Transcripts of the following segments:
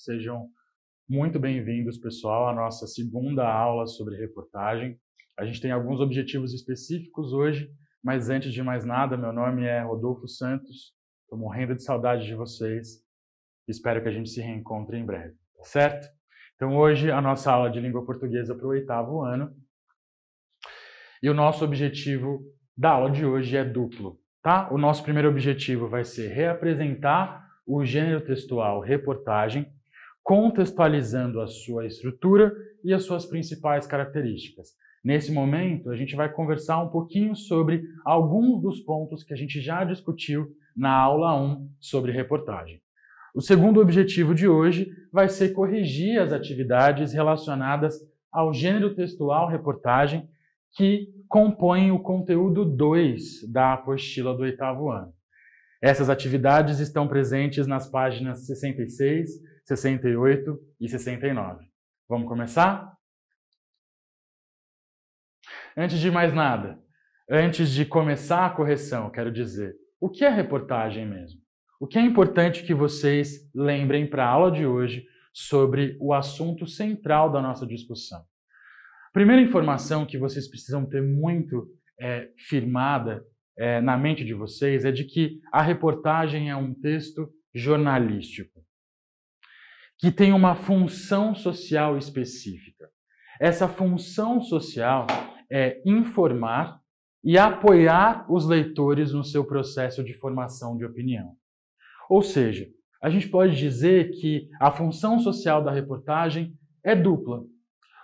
Sejam muito bem-vindos, pessoal, à nossa segunda aula sobre reportagem. A gente tem alguns objetivos específicos hoje, mas antes de mais nada, meu nome é Rodolfo Santos, estou morrendo de saudade de vocês e espero que a gente se reencontre em breve, tá certo? Então hoje a nossa aula de língua portuguesa para o 8º ano e o nosso objetivo da aula de hoje é duplo, tá? O nosso primeiro objetivo vai ser reapresentar o gênero textual reportagem, contextualizando a sua estrutura e as suas principais características. Nesse momento, a gente vai conversar um pouquinho sobre alguns dos pontos que a gente já discutiu na aula 1 sobre reportagem. O segundo objetivo de hoje vai ser corrigir as atividades relacionadas ao gênero textual reportagem que compõem o conteúdo 2 da apostila do 8º ano. Essas atividades estão presentes nas páginas 66, 68 e 69. Vamos começar? Antes de mais nada, antes de começar a correção, quero dizer, o que é reportagem mesmo? O que é importante que vocês lembrem para a aula de hoje sobre o assunto central da nossa discussão. A primeira informação que vocês precisam ter muito firmada na mente de vocês é de que a reportagem é um texto jornalístico, que tem uma função social específica. Essa função social é informar e apoiar os leitores no seu processo de formação de opinião. Ou seja, a gente pode dizer que a função social da reportagem é dupla.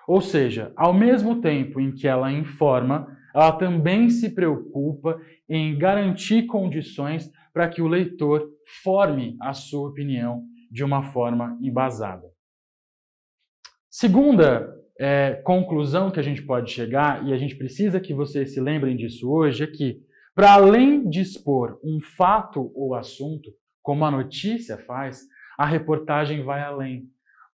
Ou seja, ao mesmo tempo em que ela informa, ela também se preocupa em garantir condições para que o leitor forme a sua opinião de uma forma embasada. Segunda conclusão que a gente pode chegar, e a gente precisa que vocês se lembrem disso hoje, é que, para além de expor um fato ou assunto, como a notícia faz, a reportagem vai além,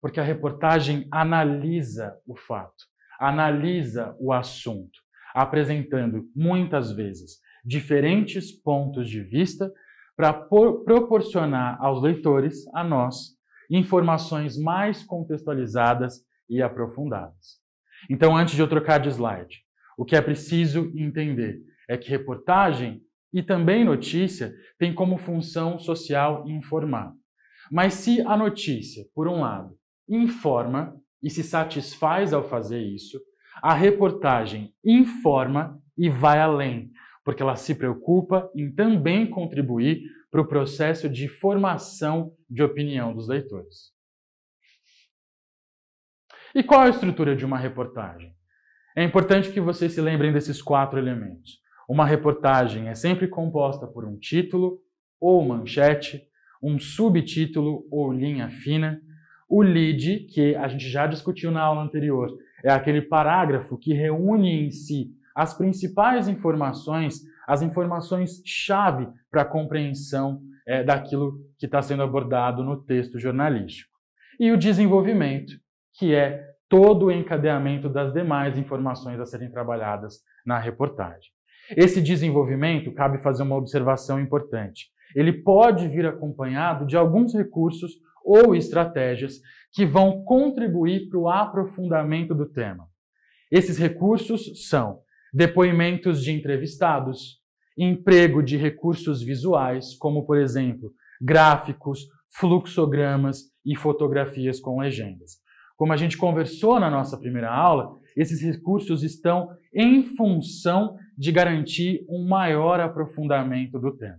porque a reportagem analisa o fato, analisa o assunto, apresentando, muitas vezes, diferentes pontos de vista para proporcionar aos leitores, a nós, informações mais contextualizadas e aprofundadas. Então, antes de eu trocar de slide, o que é preciso entender é que reportagem e também notícia tem como função social informar. Mas se a notícia, por um lado, informa e se satisfaz ao fazer isso, a reportagem informa e vai além, porque ela se preocupa em também contribuir para o processo de formação de opinião dos leitores. E qual a estrutura de uma reportagem? É importante que vocês se lembrem desses 4 elementos. Uma reportagem é sempre composta por um título ou manchete, um subtítulo ou linha fina, o lead, que a gente já discutiu na aula anterior, é aquele parágrafo que reúne em si as principais informações, as informações-chave para a compreensão daquilo que está sendo abordado no texto jornalístico. E o desenvolvimento, que é todo o encadeamento das demais informações a serem trabalhadas na reportagem. Esse desenvolvimento, cabe fazer uma observação importante. Ele pode vir acompanhado de alguns recursos ou estratégias que vão contribuir para o aprofundamento do tema. Esses recursos são depoimentos de entrevistados, emprego de recursos visuais, como, por exemplo, gráficos, fluxogramas e fotografias com legendas. Como a gente conversou na nossa primeira aula, esses recursos estão em função de garantir um maior aprofundamento do tema.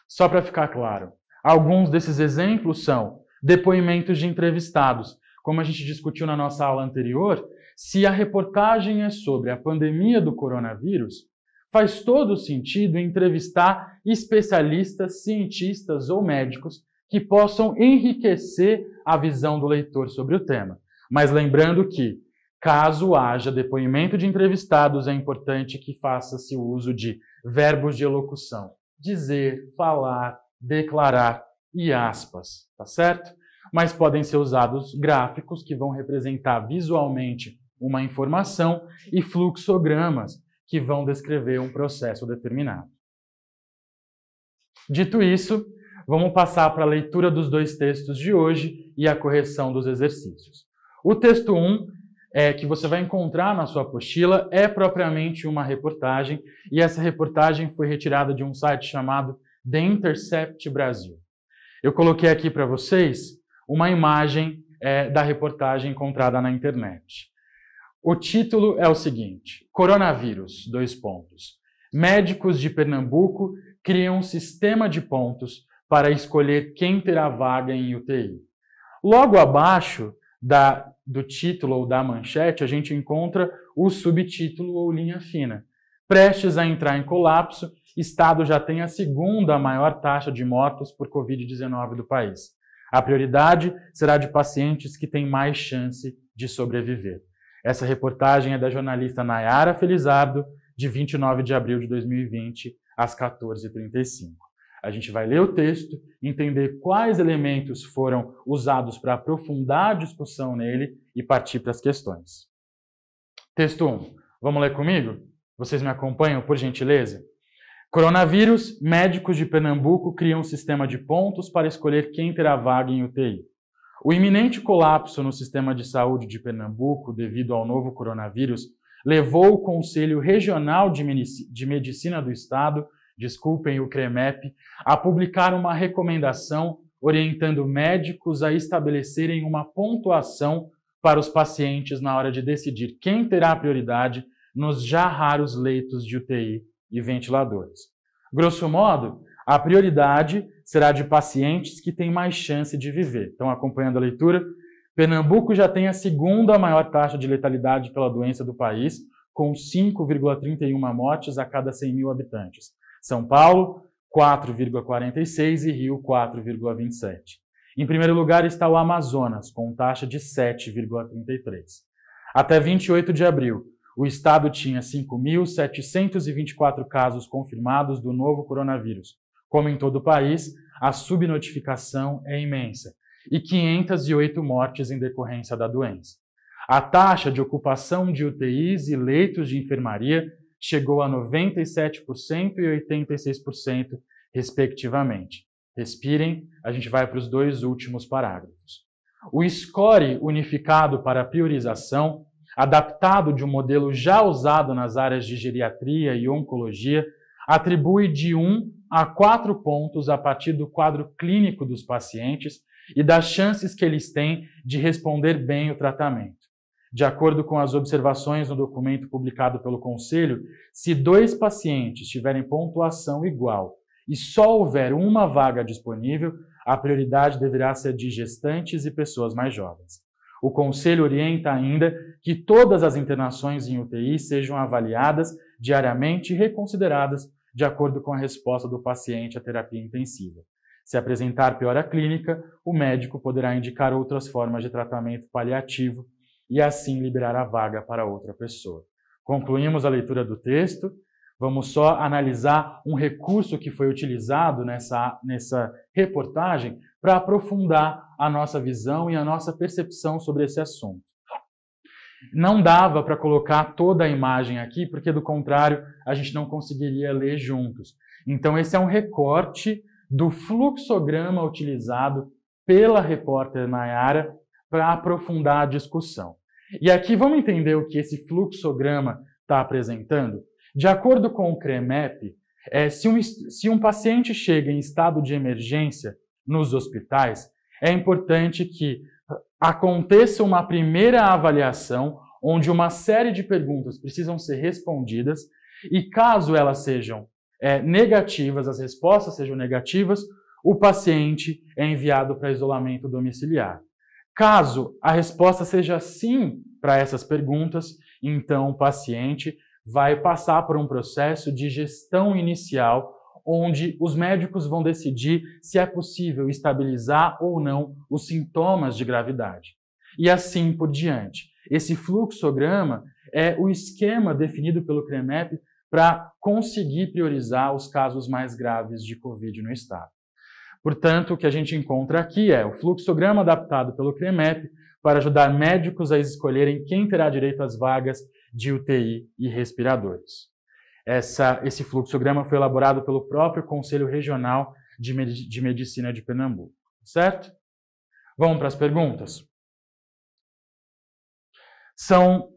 Só para ficar claro, alguns desses exemplos são depoimentos de entrevistados. Como a gente discutiu na nossa aula anterior, se a reportagem é sobre a pandemia do coronavírus, faz todo sentido entrevistar especialistas, cientistas ou médicos que possam enriquecer a visão do leitor sobre o tema. Mas lembrando que, caso haja depoimento de entrevistados, é importante que faça-se o uso de verbos de elocução. Dizer, falar, declarar e aspas, tá certo? Mas podem ser usados gráficos que vão representar visualmente uma informação e fluxogramas que vão descrever um processo determinado. Dito isso, vamos passar para a leitura dos dois textos de hoje e a correção dos exercícios. O texto 1, que você vai encontrar na sua apostila, é propriamente uma reportagem, e essa reportagem foi retirada de um site chamado The Intercept Brasil. Eu coloquei aqui para vocês uma imagem da reportagem encontrada na internet. O título é o seguinte: Coronavírus, : Médicos de Pernambuco criam um sistema de pontos para escolher quem terá vaga em UTI. Logo abaixo do título ou da manchete, a gente encontra o subtítulo ou linha fina. Prestes a entrar em colapso, Estado já tem a segunda maior taxa de mortos por Covid-19 do país. A prioridade será de pacientes que têm mais chance de sobreviver. Essa reportagem é da jornalista Nayara Felizardo, de 29 de abril de 2020, às 14h35. A gente vai ler o texto, entender quais elementos foram usados para aprofundar a discussão nele e partir para as questões. Texto 1. Vamos ler comigo? Vocês me acompanham, por gentileza? Coronavírus, médicos de Pernambuco criam um sistema de pontos para escolher quem terá vaga em UTI. O iminente colapso no sistema de saúde de Pernambuco devido ao novo coronavírus levou o Conselho Regional de Medicina do Estado, desculpem o CREMEP, a publicar uma recomendação orientando médicos a estabelecerem uma pontuação para os pacientes na hora de decidir quem terá prioridade nos já raros leitos de UTI e ventiladores. Grosso modo, a prioridade será de pacientes que têm mais chance de viver. Estão acompanhando a leitura? Pernambuco já tem a segunda maior taxa de letalidade pela doença do país, com 5,31 mortes a cada 100 mil habitantes. São Paulo, 4,46 e Rio, 4,27. Em primeiro lugar está o Amazonas, com taxa de 7,33. Até 28 de abril, o estado tinha 5.724 casos confirmados do novo coronavírus. Como em todo o país, a subnotificação é imensa e 508 mortes em decorrência da doença. A taxa de ocupação de UTIs e leitos de enfermaria chegou a 97% e 86%, respectivamente. Respirem, a gente vai para os dois últimos parágrafos. O score unificado para priorização, adaptado de um modelo já usado nas áreas de geriatria e oncologia, atribui de 1 a 4 pontos a partir do quadro clínico dos pacientes e das chances que eles têm de responder bem o tratamento. De acordo com as observações no documento publicado pelo Conselho, se 2 pacientes tiverem pontuação igual e só houver uma vaga disponível, a prioridade deverá ser de gestantes e pessoas mais jovens. O Conselho orienta ainda que todas as internações em UTI sejam avaliadas diariamente e reconsideradas de acordo com a resposta do paciente à terapia intensiva. Se apresentar piora clínica, o médico poderá indicar outras formas de tratamento paliativo e assim liberar a vaga para outra pessoa. Concluímos a leitura do texto. Vamos só analisar um recurso que foi utilizado nessa reportagem para aprofundar a nossa visão e a nossa percepção sobre esse assunto. Não dava para colocar toda a imagem aqui, porque do contrário a gente não conseguiria ler juntos. Então esse é um recorte do fluxograma utilizado pela repórter Nayara para aprofundar a discussão. E aqui vamos entender o que esse fluxograma está apresentando? De acordo com o CREMEP, se um paciente chega em estado de emergência nos hospitais, é importante que aconteça uma primeira avaliação onde uma série de perguntas precisam ser respondidas e caso elas sejam negativas, as respostas sejam negativas, o paciente é enviado para isolamento domiciliar. Caso a resposta seja sim para essas perguntas, então o paciente vai passar por um processo de gestão inicial, onde os médicos vão decidir se é possível estabilizar ou não os sintomas de gravidade. E assim por diante. Esse fluxograma é o esquema definido pelo CREMEP para conseguir priorizar os casos mais graves de Covid no estado. Portanto, o que a gente encontra aqui é o fluxograma adaptado pelo CREMEP para ajudar médicos a escolherem quem terá direito às vagas de UTI e respiradores. Esse fluxograma foi elaborado pelo próprio Conselho Regional de Medicina de Pernambuco, certo? Vamos para as perguntas? São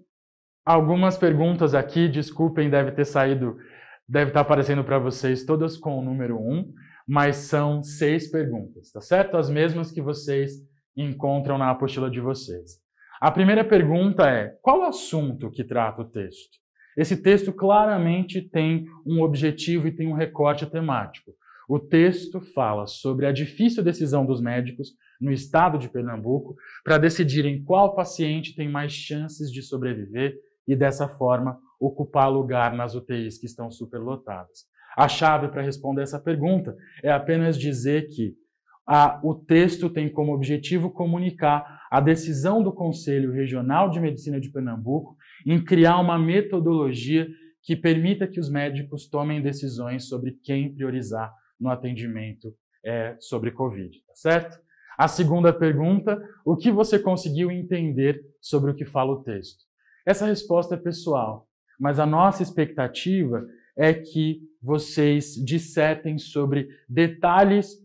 algumas perguntas aqui, desculpem, deve estar aparecendo para vocês todas com o número 1, mas são 6 perguntas, tá certo? As mesmas que vocês encontram na apostila de vocês. A primeira pergunta é: qual assunto que trata o texto? Esse texto claramente tem um objetivo e tem um recorte temático. O texto fala sobre a difícil decisão dos médicos no estado de Pernambuco para decidirem qual paciente tem mais chances de sobreviver e, dessa forma, ocupar lugar nas UTIs que estão superlotadas. A chave para responder essa pergunta é apenas dizer que o texto tem como objetivo comunicar a decisão do Conselho Regional de Medicina de Pernambuco em criar uma metodologia que permita que os médicos tomem decisões sobre quem priorizar no atendimento sobre Covid, tá certo? A segunda pergunta: o que você conseguiu entender sobre o que fala o texto? Essa resposta é pessoal, mas a nossa expectativa é que vocês dissertem sobre detalhes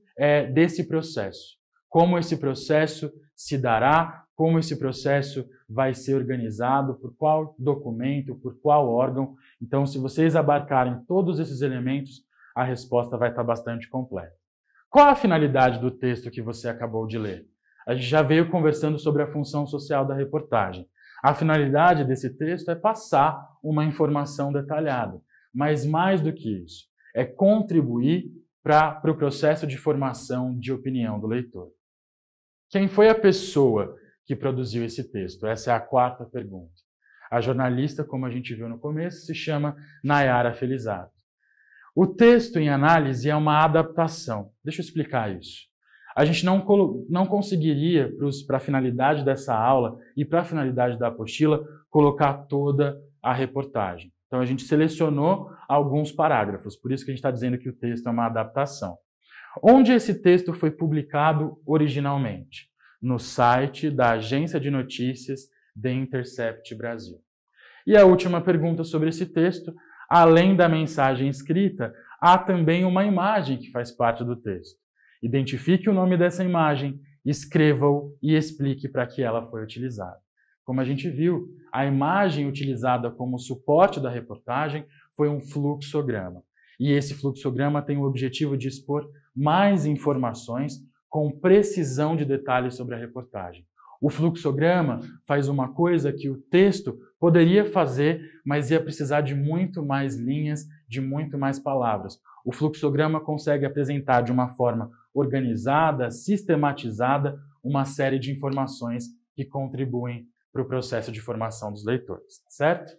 desse processo. Como esse processo se dará, como esse processo vai ser organizado, por qual documento, por qual órgão. Então, se vocês abarcarem todos esses elementos, a resposta vai estar bastante completa. Qual a finalidade do texto que você acabou de ler? A gente já veio conversando sobre a função social da reportagem. A finalidade desse texto é passar uma informação detalhada, mas mais do que isso, é contribuir para o processo de formação de opinião do leitor. Quem foi a pessoa que produziu esse texto? Essa é a quarta pergunta. A jornalista, como a gente viu no começo, se chama Nayara Felizato. O texto em análise é uma adaptação. Deixa eu explicar isso. A gente não conseguiria, para a finalidade dessa aula e para a finalidade da apostila, colocar toda a reportagem. Então, a gente selecionou alguns parágrafos, por isso que a gente está dizendo que o texto é uma adaptação. Onde esse texto foi publicado originalmente? No site da agência de notícias The Intercept Brasil. E a última pergunta sobre esse texto: além da mensagem escrita, há também uma imagem que faz parte do texto. Identifique o nome dessa imagem, escreva-o e explique para que ela foi utilizada. Como a gente viu, a imagem utilizada como suporte da reportagem foi um fluxograma. E esse fluxograma tem o objetivo de expor mais informações com precisão de detalhes sobre a reportagem. O fluxograma faz uma coisa que o texto poderia fazer, mas ia precisar de muito mais linhas, de muito mais palavras. O fluxograma consegue apresentar de uma forma organizada, sistematizada, uma série de informações que contribuem para o processo de formação dos leitores, certo?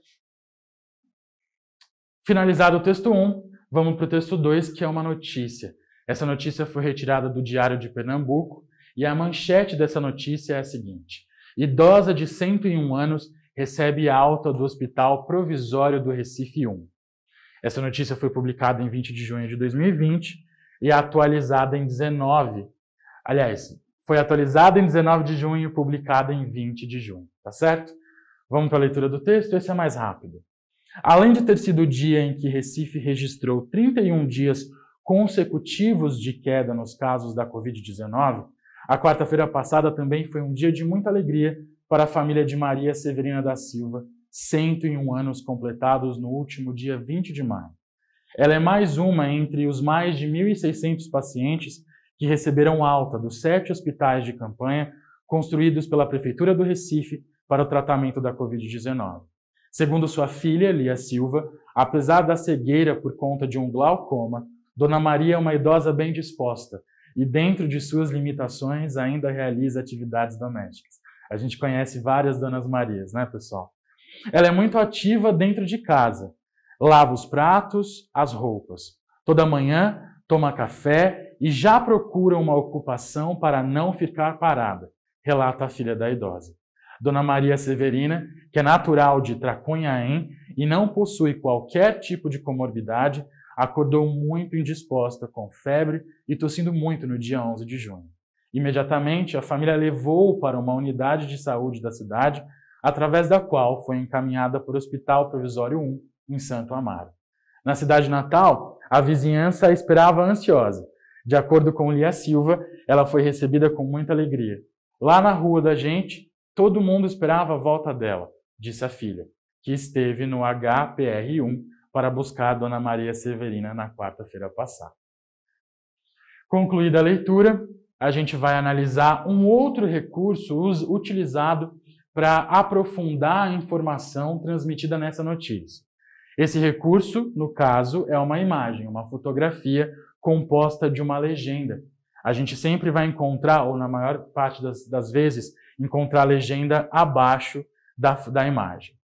Finalizado o texto 1, vamos para o texto 2, que é uma notícia. Essa notícia foi retirada do Diário de Pernambuco e a manchete dessa notícia é a seguinte: idosa de 101 anos recebe alta do Hospital Provisório do Recife 1. Essa notícia foi publicada em 20 de junho de 2020 e atualizada em 19. Aliás, foi atualizada em 19 de junho e publicada em 20 de junho, tá certo? Vamos para a leitura do texto, esse é mais rápido. Além de ter sido o dia em que Recife registrou 31 dias consecutivos de queda nos casos da Covid-19, a quarta-feira passada também foi um dia de muita alegria para a família de Maria Severina da Silva, 101 anos completados no último dia 20 de maio. Ela é mais uma entre os mais de 1.600 pacientes que receberam alta dos 7 hospitais de campanha construídos pela Prefeitura do Recife para o tratamento da Covid-19. Segundo sua filha, Lia Silva, apesar da cegueira por conta de um glaucoma, Dona Maria é uma idosa bem disposta e, dentro de suas limitações, ainda realiza atividades domésticas. A gente conhece várias Donas Marias, né, pessoal? Ela é muito ativa dentro de casa. Lava os pratos, as roupas. Toda manhã toma café e já procura uma ocupação para não ficar parada, relata a filha da idosa. Dona Maria Severina, que é natural de Tracunhaém e não possui qualquer tipo de comorbidade, acordou muito indisposta, com febre e tossindo muito no dia 11 de junho. Imediatamente, a família levou-o para uma unidade de saúde da cidade, através da qual foi encaminhada para o Hospital Provisório 1, em Santo Amaro. Na cidade natal, a vizinhança a esperava ansiosa. De acordo com Lia Silva, ela foi recebida com muita alegria. Lá na rua da gente, todo mundo esperava a volta dela, disse a filha, que esteve no HPR1 para buscar a Dona Maria Severina na quarta-feira passada. Concluída a leitura, a gente vai analisar um outro recurso utilizado para aprofundar a informação transmitida nessa notícia. Esse recurso, no caso, é uma imagem, uma fotografia composta de uma legenda. A gente sempre vai encontrar, ou na maior parte das vezes, encontrar a legenda abaixo da imagem.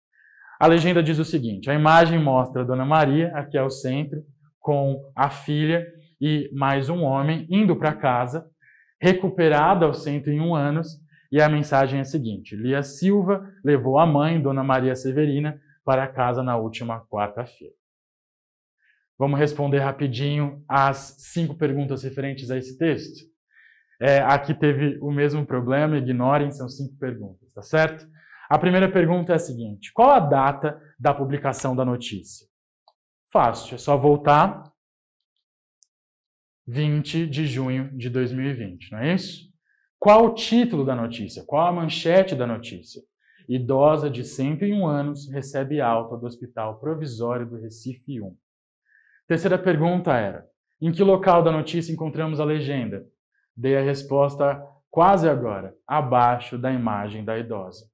A legenda diz o seguinte: a imagem mostra a Dona Maria, aqui ao centro, com a filha e mais um homem indo para casa, recuperada aos 101 anos, e a mensagem é a seguinte: Lia Silva levou a mãe, Dona Maria Severina, para casa na última quarta-feira. Vamos responder rapidinho as 5 perguntas referentes a esse texto? Aqui teve o mesmo problema, ignorem, são 5 perguntas, tá certo? A primeira pergunta é a seguinte: qual a data da publicação da notícia? Fácil, é só voltar 20 de junho de 2020, não é isso? Qual o título da notícia? Qual a manchete da notícia? Idosa de 101 anos recebe alta do Hospital Provisório do Recife 1. Terceira pergunta era: em que local da notícia encontramos a legenda? Dei a resposta quase agora, abaixo da imagem da idosa.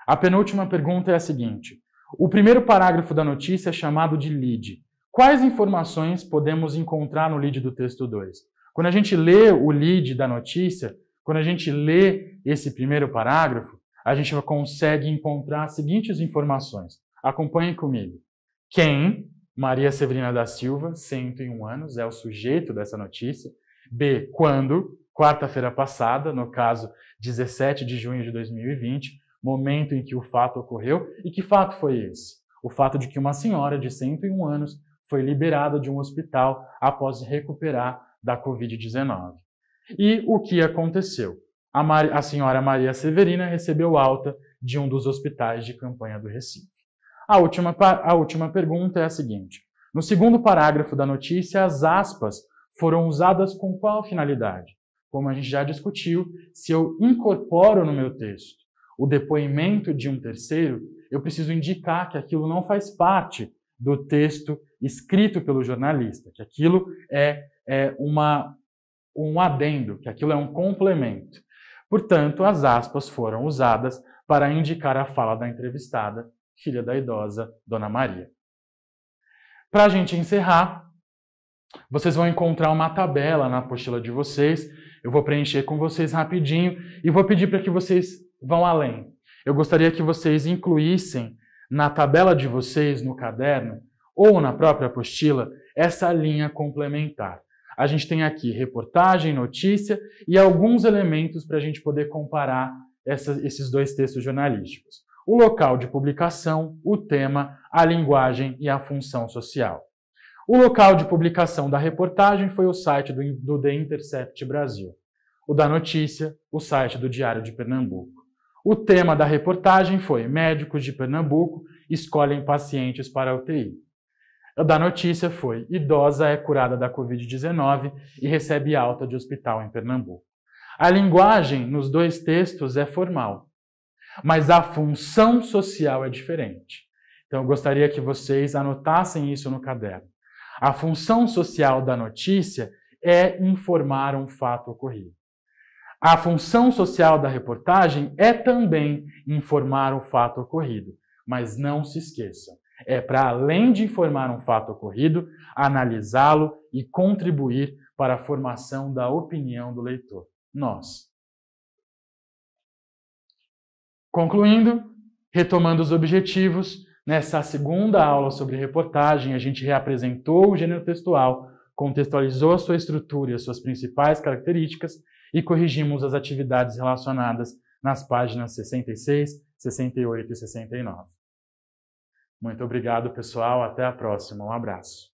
A penúltima pergunta é a seguinte: o primeiro parágrafo da notícia é chamado de lead. Quais informações podemos encontrar no lead do texto 2? Quando a gente lê o lead da notícia, quando a gente lê esse primeiro parágrafo, a gente consegue encontrar as seguintes informações. Acompanhem comigo. Quem? Maria Severina da Silva, 101 anos, é o sujeito dessa notícia. B. Quando? Quarta-feira passada, no caso 17 de junho de 2020, momento em que o fato ocorreu. E que fato foi esse? O fato de que uma senhora de 101 anos foi liberada de um hospital após recuperar da Covid-19. E o que aconteceu? A senhora Maria Severina recebeu alta de um dos hospitais de campanha do Recife. A última pergunta é a seguinte: no segundo parágrafo da notícia, as aspas foram usadas com qual finalidade? Como a gente já discutiu, se eu incorporo no meu texto o depoimento de um terceiro, eu preciso indicar que aquilo não faz parte do texto escrito pelo jornalista, que aquilo é um adendo, que aquilo é um complemento. Portanto, as aspas foram usadas para indicar a fala da entrevistada, filha da idosa Dona Maria. Para a gente encerrar, vocês vão encontrar uma tabela na apostila de vocês. Eu vou preencher com vocês rapidinho e vou pedir para que vocês vão além. Eu gostaria que vocês incluíssem na tabela de vocês, no caderno, ou na própria apostila, essa linha complementar. A gente tem aqui reportagem, notícia e alguns elementos para a gente poder comparar esses 2 textos jornalísticos. O local de publicação, o tema, a linguagem e a função social. O local de publicação da reportagem foi o site do The Intercept Brasil. O da notícia, o site do Diário de Pernambuco. O tema da reportagem foi Médicos de Pernambuco escolhem pacientes para a UTI. O da notícia foi Idosa é curada da Covid-19 e recebe alta de hospital em Pernambuco. A linguagem nos 2 textos é formal, mas a função social é diferente. Então, eu gostaria que vocês anotassem isso no caderno. A função social da notícia é informar um fato ocorrido. A função social da reportagem é também informar o fato ocorrido, mas não se esqueçam. É para, além de informar um fato ocorrido, analisá-lo e contribuir para a formação da opinião do leitor. Nós. Concluindo, retomando os objetivos, nessa segunda aula sobre reportagem, a gente reapresentou o gênero textual, contextualizou a sua estrutura e as suas principais características e corrigimos as atividades relacionadas nas páginas 66, 68 e 69. Muito obrigado, pessoal. Até a próxima. Um abraço.